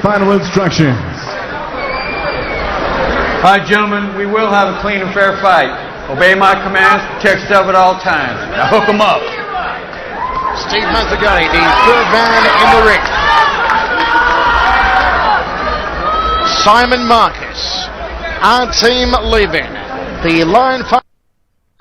final instructions. All right, gentlemen, we will have a clean and fair fight. Obey my commands, protect yourself at all times. Now hook them up. Steve Mazzagatti, the third man in the ring. Simon Marcus, Артема Левин, the line fight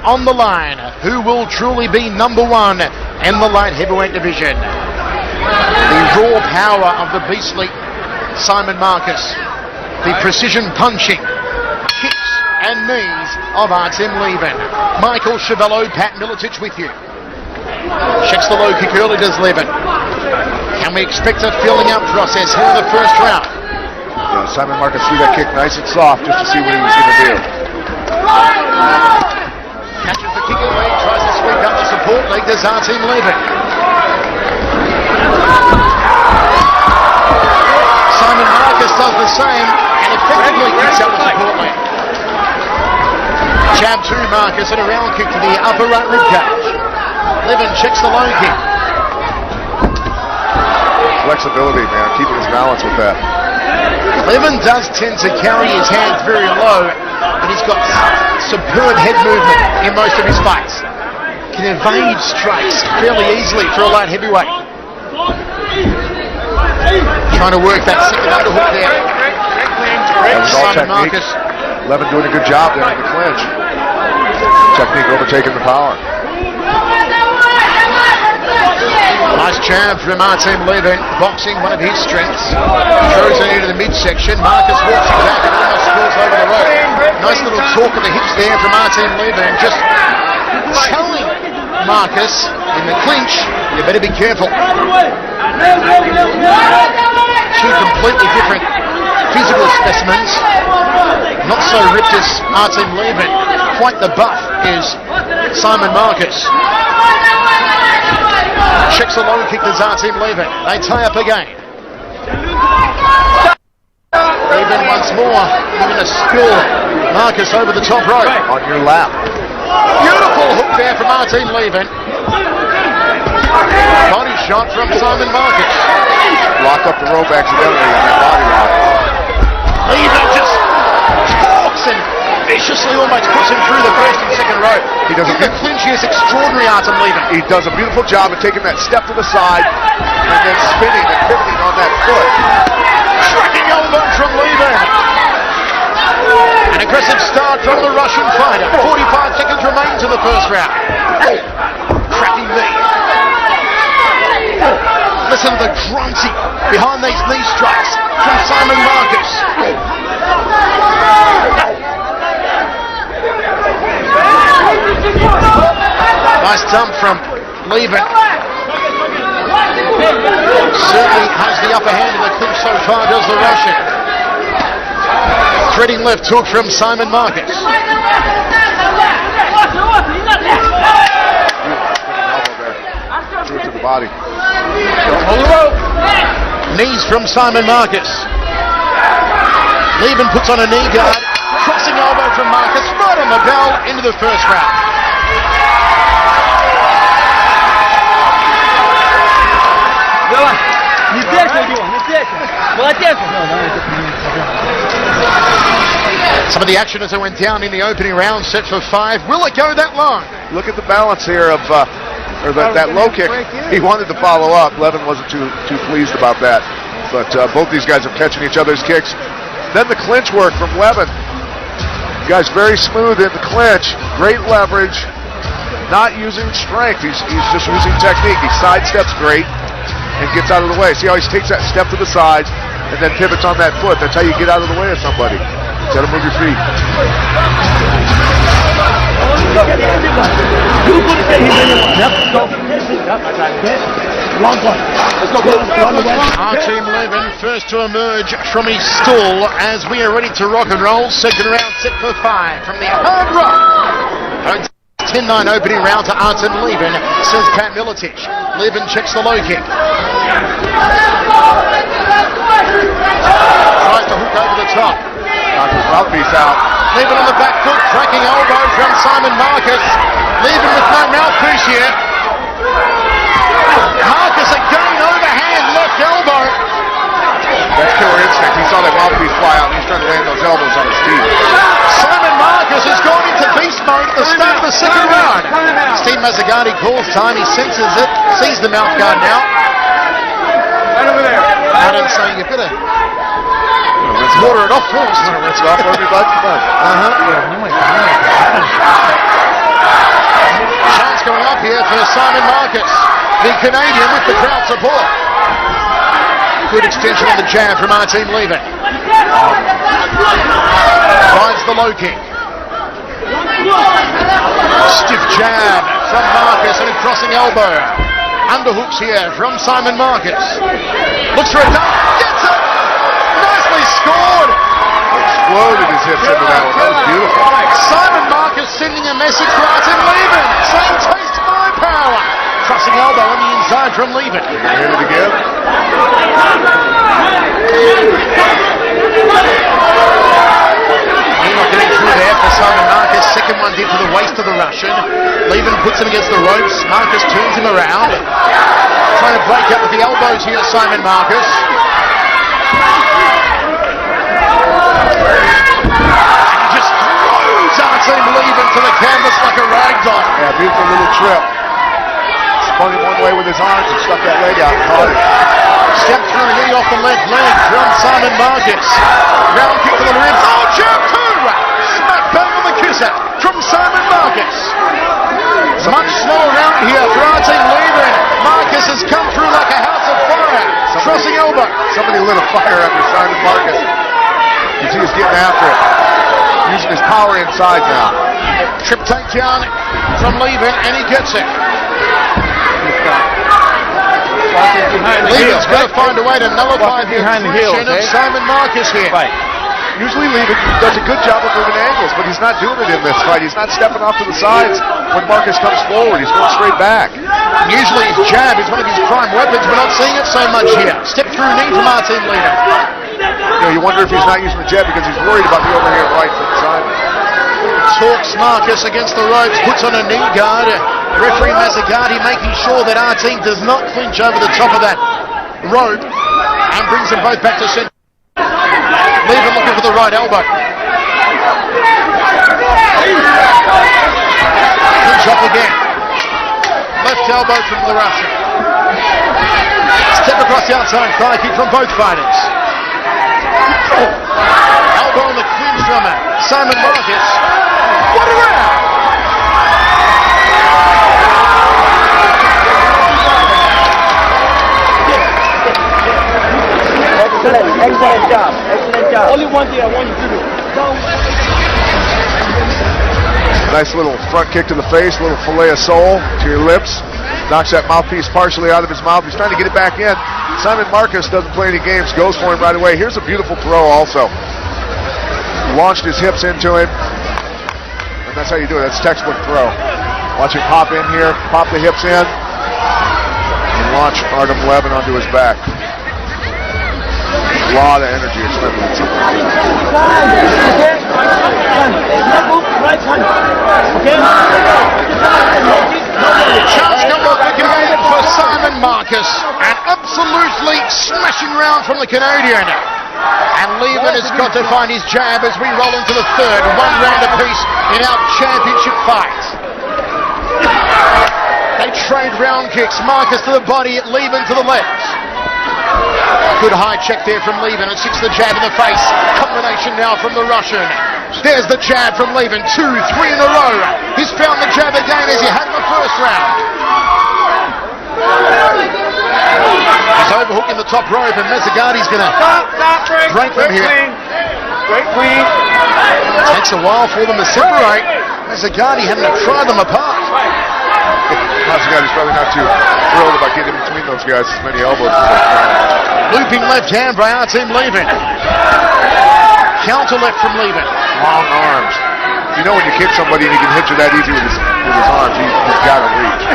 on the line. Who will truly be number one in the light heavyweight division? The raw power of the beastly Simon Marcus, the precision punching, kicks and knees of Артема Левин. Michael Chevello, Pat Miletich with you. Checks the low kick early, does Levin. Can we expect a filling out process here in the first round? Yeah, Simon Marcus threw that kick nice and soft just to see what he was going to do. Catches the kick away, tries to sweep out the support leg, does Артема Levin. Simon Marcus does the same and effectively kicks out the support leg. Jab to Marcus and a round kick to the upper right rib cage. Levin checks the low kick. Flexibility, man, keeping his balance with that. Levin does tend to carry his hands very low, but he's got superb head movement in most of his fights. Can evade strikes fairly easily for a light heavyweight. Trying to work that second underhook there. That was all technique. Marcus. Levin doing a good job there in the clinch. Technique overtaking the power. Nice jab from Артема Levin, boxing one of his strengths. Throws it into the midsection. Marcus walks it back and almost falls over the rope. Nice little talk of the hips there from Артема Levin, just telling Marcus in the clinch, you better be careful. Two completely different physical specimens. Not so ripped as Артема Levin. Quite the buff is Simon Marcus. Checks a low kick to Артема Levin. They tie up again. Levin once more, even a spill. Marcus over the top rope. On your lap. Beautiful hook there from Артема Levin. Body shot from Simon Marcus. Locked up the rope accidentally in that body lock. Levin just talks and viciously almost puts him through the first and second rope. He does the clinch is extraordinary, Артема Levin. He does a beautiful job of taking that step to the side and then spinning and pivoting on that foot. Tracking elbow from Levin. An aggressive start from the Russian fighter. 45 seconds remain to the first round. Cracking knee. Listen to the grunting behind these knee strikes from Simon Marcus. Nice dump from Levin. Certainly has the upper hand in the clinch so far, does the Russian. Threading left hook from Simon Marcus. Threw it to the body. Hold the rope. Knees from Simon Marcus. Levin puts on a knee guard. Crossing elbow from Marcus. Right on the bell into the first round. Some of the action as it went down in the opening round, set for 5. Will it go that long? Look at the balance here of that low kick. He wanted to follow up. Levin wasn't too pleased about that. But both these guys are catching each other's kicks. Then the clinch work from Levin. Guy's very smooth in the clinch. Great leverage. Not using strength. He's just using technique. He sidesteps great and gets out of the way. See how he takes that step to the side and then pivots on that foot. That's how you get out of the way of somebody. You gotta move your feet. Артema Levin first to emerge from his stall as we are ready to rock and roll. Second round set for 5 from the Hard Rock. 10-9 opening round to Артема Levin, says Pat Miletich. Levin checks the low kick. Tries to hook over the top. Knocks his mouthpiece out. Levin on the back foot, tracking elbow from Simon Marcus. Levin with no mouthpiece here. Marcus again overhand left elbow. That's killer instinct. He saw that mouthpiece fly out, and he's trying to land those elbows on his teeth. Simon Marcus has gone into beast mode at the start of the second round. Steve Mazzagatti calls time. He senses it, sees the mouth guard now. Right over there. Adam's saying you've got to water it off first. Rinse it off for me, bud. Come on. Chance going up here for Simon Marcus, the Canadian with the crowd support. Good extension on the jab from Артема Левина. Rides the low kick. Stiff jab from Marcus and a crossing elbow. Underhooks here from Simon Marcus. Looks for a dunk. Gets it! Nicely scored! Exploded his hips into that one. That was beautiful. Simon Marcus sending a message to Артема Левина, saying taste my power. Crossing elbow on the inside from Levin. Hit it again. Not getting through there for Simon Marcus. Second one did to the waist of the Russian. Levin puts him against the ropes. Marcus turns him around. Trying to break up with the elbows here, Simon Marcus. And he just throws Артема Левина to the canvas like a rag doll. Yeah, beautiful little trip. Spun him one way with his arms and stuck that leg out and caught it. Step through and knee off the left leg from Simon Marcus. Round kick to the ribs. Oh, jab two! Smack bang on the kisser from Simon Marcus. Much slower round here for Артема Левина. Marcus has come through like a house of fire. Crossing elbow. Somebody lit a fire under Simon Marcus. You see he's getting after it. Using his power inside now. Trip takedown from Levin, and he gets it. Levin's got to find a way to nullify the aggression of Simon Marcus here. Usually Levin does a good job of moving angles, but he's not doing it in this fight. He's not stepping off to the sides when Marcus comes forward. He's going straight back. Usually his jab is one of his prime weapons. We're not seeing it so much here. Step through knee from Артема Левина. You wonder if he's not using the jab because he's worried about the overhand right from Simon. Talks Marcus against the ropes, puts on a knee guard. Referee Mazzagatti making sure that Артема does not clinch over the top of that rope and brings them both back to center. Levin looking for the right elbow. Clinch up again. Left elbow from the Russian. Step across the outside, thigh kick from both fighters. Elbow on the clinch from Simon Marcus. What a round! Excellent job. Only one thing I want you to do. Nice little front kick to the face, a little fillet of sole to your lips. Knocks that mouthpiece partially out of his mouth. He's trying to get it back in. Simon Marcus doesn't play any games, goes for him right away. Here's a beautiful throw also. Launched his hips into him. And that's how you do it. That's textbook throw. Watch him pop in here, pop the hips in, and launch Артема Левина onto his back. A lot of energy expended in something like that. Chance number again for Simon Marcus. An absolutely smashing round from the Canadian. And Levin has got to find his jab as we roll into the third. One round apiece in our championship fight. They trade round kicks. Marcus to the body, Levin to the left. Good high check there from Levin, and six the jab in the face. Combination now from the Russian. There's the jab from Levin. 2, 3 in a row. He's found the jab again as he had in the first round. He's overhooking the top rope, and Mazzagatti's going to break them here. Break clean. It takes a while for them to separate. Mazzagatti having to pry them apart. Mazzagatti's probably not too thrilled about getting between those guys as many elbows as they can. Looping left hand by Артема Левина. Counter left from Levin. Long arms. You know when you kick somebody and he can hit you that easy with his arms, he's got to reach.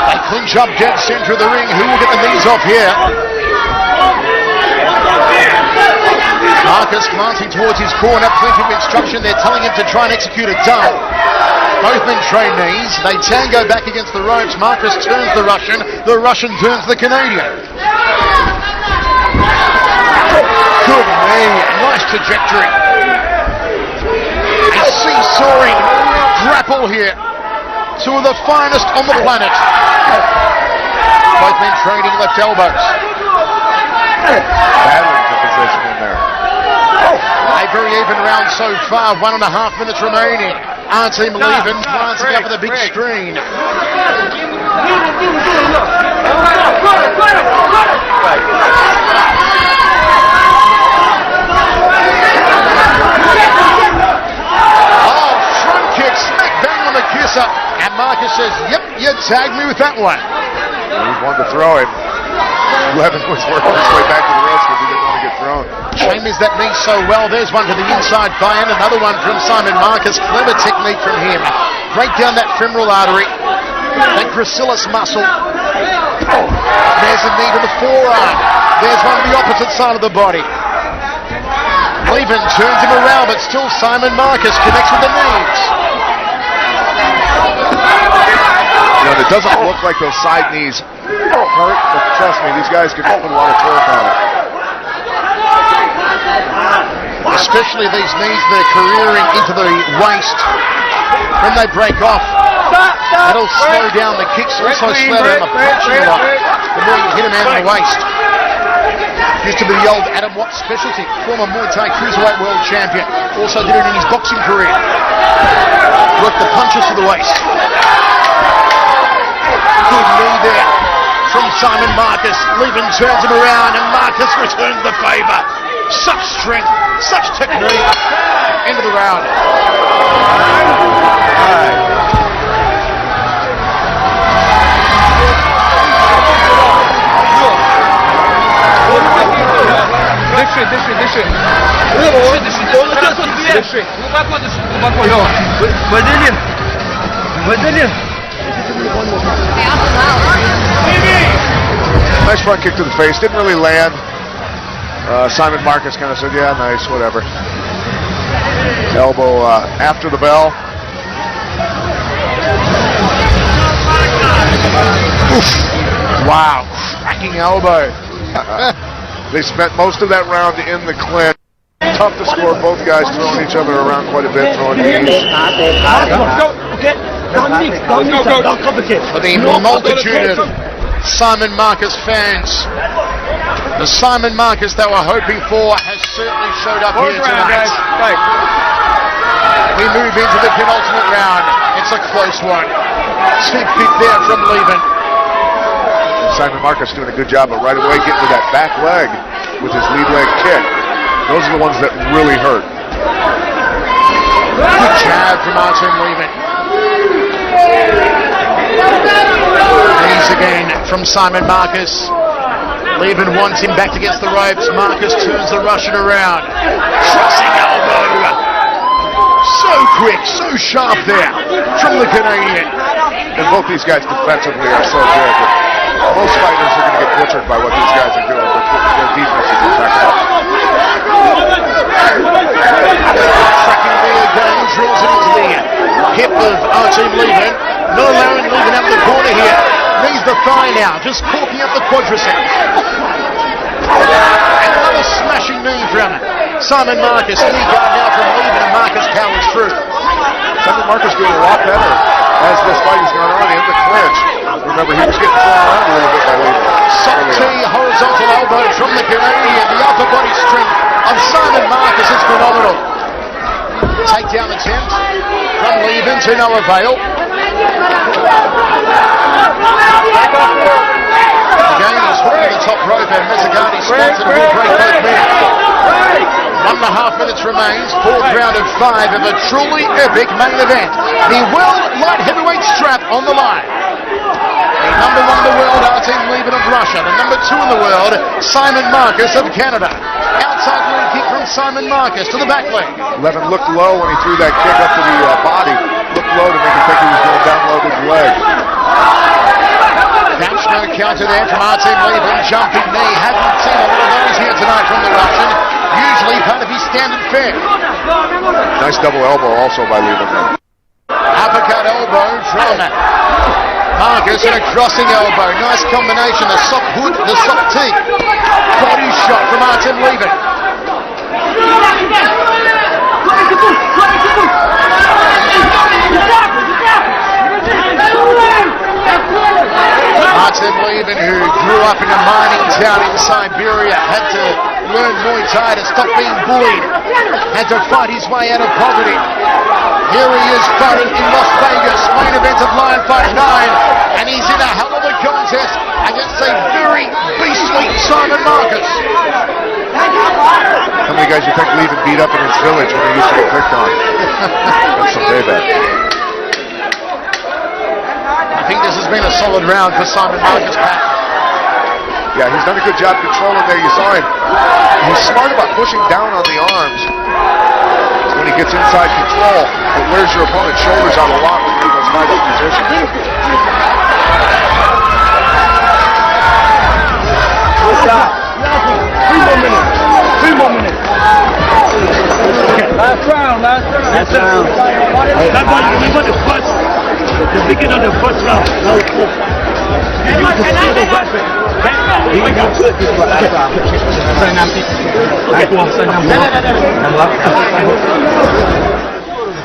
They clinch up dead center of the ring. Who will get the knees off here? Marcus glancing towards his corner. Plenty of instruction. They're telling him to try and execute a dump. Both men trade knees. They tango back against the ropes. Marcus turns the Russian. The Russian turns the Canadian. trajectory. A seesawing grapple here. Two of the finest on the planet. Both men trading left elbows. Battling for position in there. A very even round so far, 1.5 minutes remaining. Артема Левина glancing up at the big screen. Oh, front kick, smack bang on the kisser. And Marcus says, yep, you tagged me with that one. He wanted to throw him. Levin was working his way back to the ropes because he didn't want to get thrown. Chambers that knee so well. There's one to the inside thigh and another one from Sаймон Маркус. Clever technique from him. Break down that femoral artery, that gracilis muscle. There's a knee to the forearm. There's one to the opposite side of the body. Levin turns him around, but still Sаймон Маркус connects with the knees. You know, it doesn't look like those side knees hurt, but trust me, these guys can put a lot of torque on it. Especially these knees that are careering into the waist. When they break off, that'll slow down the kicks, also slow down the punching lot. The more you hit a man in the waist. Used to be the old Adam Watt specialty, former Muay Thai Cruiserweight World Champion. Also did it in his boxing career. Worked the punches to the waist. Good knee there from Sаймон Маркус. Levin turns him around and Marcus returns the favour. Such strength, such technique. End of the round. Дыши. Глубоко дыши. Глубоко. Выдели. Nice front kick to the face. Didn't really land. Sаймон Маркус kind of said, yeah, nice, whatever. Elbow after the bell. Oof. Wow. Cracking elbow. They spent most of that round in the clinch. Tough to score. Both guys throwing each other around quite a bit, throwing knees. For the multitude of Sаймон Маркус fans, the Sаймон Маркус they were hoping for has certainly showed up here tonight. We move into the penultimate round. It's a close one. Cheap kick there from Levin. Sаймon Markus doing a good job of right away getting to that back leg with his lead leg kick. Those are the ones that really hurt. Good jab from Артема Левина. Knees again from Sаймон Маркус. Levin wants him back against the ropes. Marcus turns the Russian around. Crossing elbow. So quick, so sharp there from the Canadian. And both these guys defensively are so good. Most fighters are going to get butchered by what these guys are doing, but their defense is impeccable. Tracking there again, drills it into the hip of Артема Левина. Not allowing Levin out of the corner here. Knees the thigh now, just corking up the quadricep. And another smashing knee from Sаймон Маркус. Knee guard now from Levin, and Marcus powers through. Sаймон Markus doing a lot better as this fight has gone on in the clinch. Remember, he was getting thrown around a little bit by Levin. Soft T, horizontal elbow from the Canadian. The upper body strength of Sаймon Markus is phenomenal. Takedown attempt from Levin to no avail. Again, he's hooked to the top rope and Mezzagani spots it and will break both men. 1.5 minutes remains, fourth round of 5 of a truly epic main event. The World Light Heavyweight strap on the line. The number 1 in the world, Артема Левина of Russia. The number 2 in the world, Sаймон Маркус of Canada. Outside leg kick from Sаймон Маркус to the back leg. Levin looked low when he threw that kick up to the body. Looked low to make him think he was going down low to the leg. That's no counter there from Артема Левина. Jumping knee. Haven't seen a lot of those here tonight from the Russian. Usually part of his standard fare. Nice double elbow also by Levin. Uppercut elbow from Marcus and a crossing elbow. Nice combination. The soft hood, the soft teeth. Body shot from Артема Левина. down in Siberia, had to learn Muay Thai to stop being bullied, had to fight his way out of poverty. Here he is fighting in Las Vegas, main event of Lion Fight 9, and he's in a hell of a contest against a very beastly Sаймон Маркус. How many guys you think Levin beat up in his village when he used to get picked on? That's some payback. I think this has been a solid round for Sаймон Markus, Pat. Yeah, he's done a good job controlling there. You saw him. He's smart about pushing down on the arms when he gets inside control. But where's your opponent's shoulders on the lock when you're in those tied up positions? Stop. 3 more minutes. 3 more minutes. Last round. Last round. That's why you want the first. The beginning of the first round. You use the single weapon.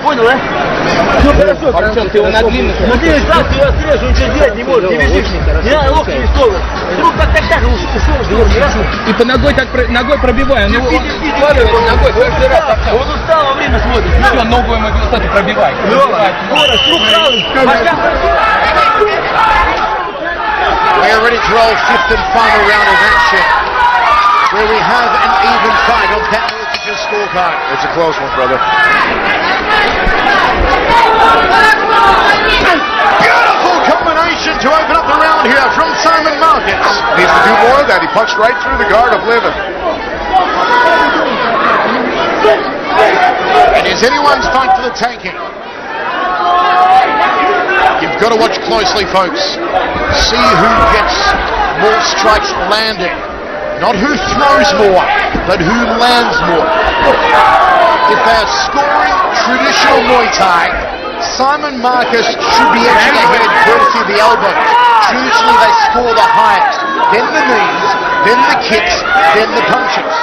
Понял, да? Все хорошо. Артем, ты его на длинных. На длинных так ты отрежу, ничего делать не можешь. Не вези. Не надо локти не столы. Вдруг так, ушел. И по ногой так ногой пробивай. Он ногой каждый раз. Он устал во время смотрит. Все, ногу ему высоту пробивай. Скорость, рук правый. We are ready to roll 5th and final round of action, where we have an even fight on Pat Milicich's scorecard. It's a close one, brother. Beautiful combination to open up the round here from Sаймон Markus. Needs to do more of that. He punched right through the guard of Levin. It is anyone's fight for the taking. You've got to watch closely, folks. See who gets more strikes landing. Not who throws more, but who lands more. If they're scoring traditional Muay Thai, Sаймон Markus should be edging ahead courtesy of the elbows. Traditionally, they score the highest. Then the knees, then the kicks, then the punches.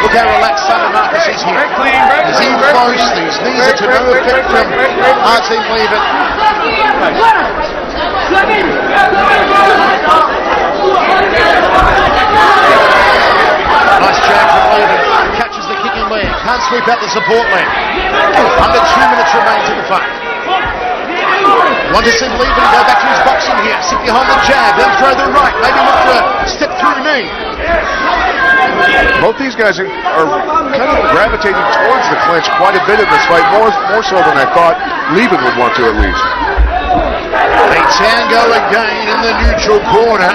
Look how relaxed Sаймон Markus is here. He's in close. These knees are to no effect from Артема Левина. Nice jab from Levin. Catches the kicking leg. Can't sweep out the support leg. Under 2 minutes remains in the fight. Want to see Levin go back to his boxing here. Sit behind the jab, then throw the right. Maybe look for a step through knee. Both these guys are kind of gravitating towards the clinch quite a bit in this fight, more so than I thought Levin would want to at least. A tango again in the neutral corner.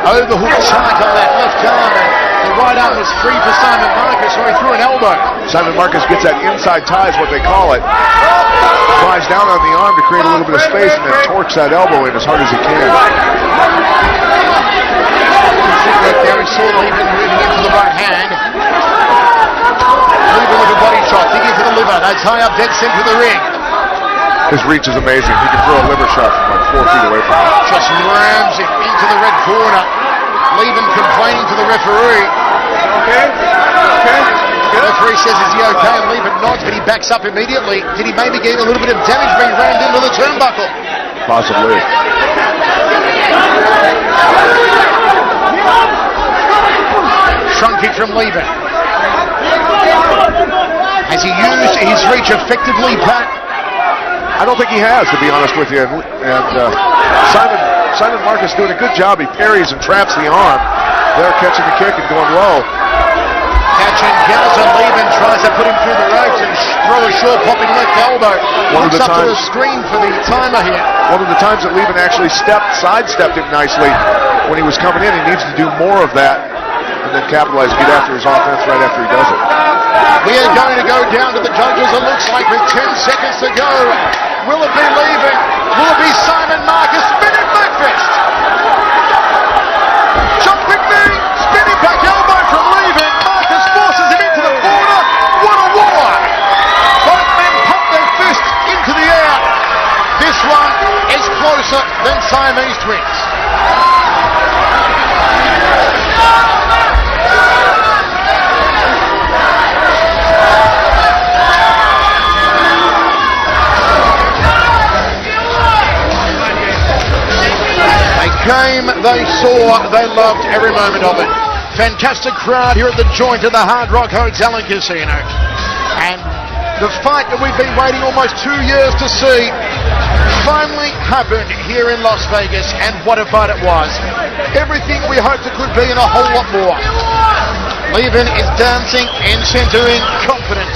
Overhook tight on that left arm. The right arm was free for Sаймon Markus, so he threw an elbow. Sаймon Markus gets that inside tie is what they call it. Flies down on the arm to create a little bit of space and then torques that elbow in as hard as he can. There we saw Levin moving into the right hand. Levin with a body shot, digging for the liver. They tie up dead center of the ring. His reach is amazing. He can throw a liver shot from like 4 feet away from him. Just rams it into the red corner. Levin complaining to the referee. Okay. The referee says, is he okay? And Levin nods, but he backs up immediately. Did he maybe get a little bit of damage being rammed into the turnbuckle? Possibly. Front kick from Levin. Has he used his reach effectively, Pat? I don't think he has, to be honest with you. And Sаймon Markus doing a good job. He parries and traps the arm. They're catching the kick and going low. Catch and Gaza. Levin tries to put him through the ropes and throw a short popping left elbow. Looks up to the screen for the timer here. One of the times that Levin actually sidestepped him nicely when he was coming in. He needs to do more of that and then capitalize, get after his offense right after he does it. We are going to go down to the judges, it looks like, with 10 seconds to go. Will it be Levin? Will it be Sаймон Markus? Spinning back fist. Jumping knee, spinning back elbow from Levin. Markus forces him into the corner. What a war! Both men pump their fists into the air. This one is closer than Siamese twins. game they saw, they loved every moment of it. Fantastic crowd here at the joint of the Hard Rock Hotel and Casino. And the fight that we've been waiting almost 2 years to see finally happened here in Las Vegas, and what a fight it was. Everything we hoped it could be and a whole lot more. Levin is dancing and centering, confident.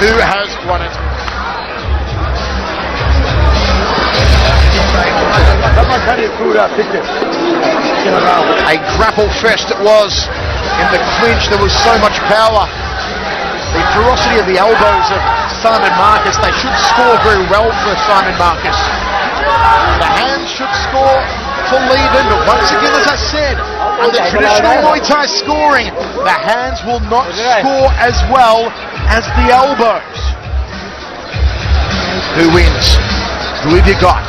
Who has won it? A grapple fest it was. In the clinch there was so much power. The ferocity of the elbows of Sаймон Маркус, they should score very well for Sаймон Маркус. The hands should score for Levin, but once again, as I said, under traditional Muay Thai scoring, the hands will not score as well as the elbows. Who wins? Who have you got?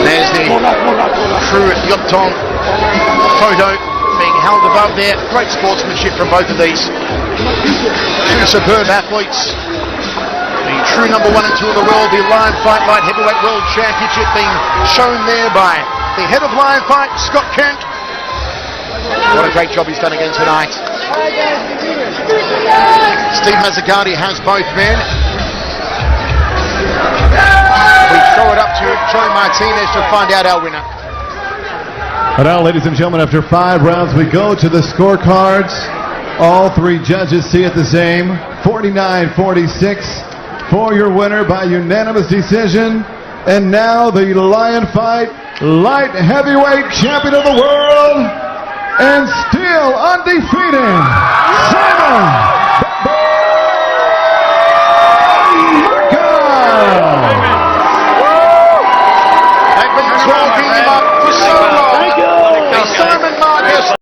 There's the crew at Yoptong photo being held above there. Great sportsmanship from both of these two superb athletes. The true number 1 and 2 in the world, the Lion Fight Light Heavyweight World Championship being shown there by the head of Lion Fight, Scott Kent. What a great job he's done again tonight. Steve Mazzagatti has both men. We throw it up to Joey Martinez to find out our winner. And now, ladies and gentlemen, after 5 rounds, we go to the scorecards. All 3 judges see it the same. 49-46 for your winner by unanimous decision. And now the Lion Fight Light Heavyweight Champion of the World and still undefeated,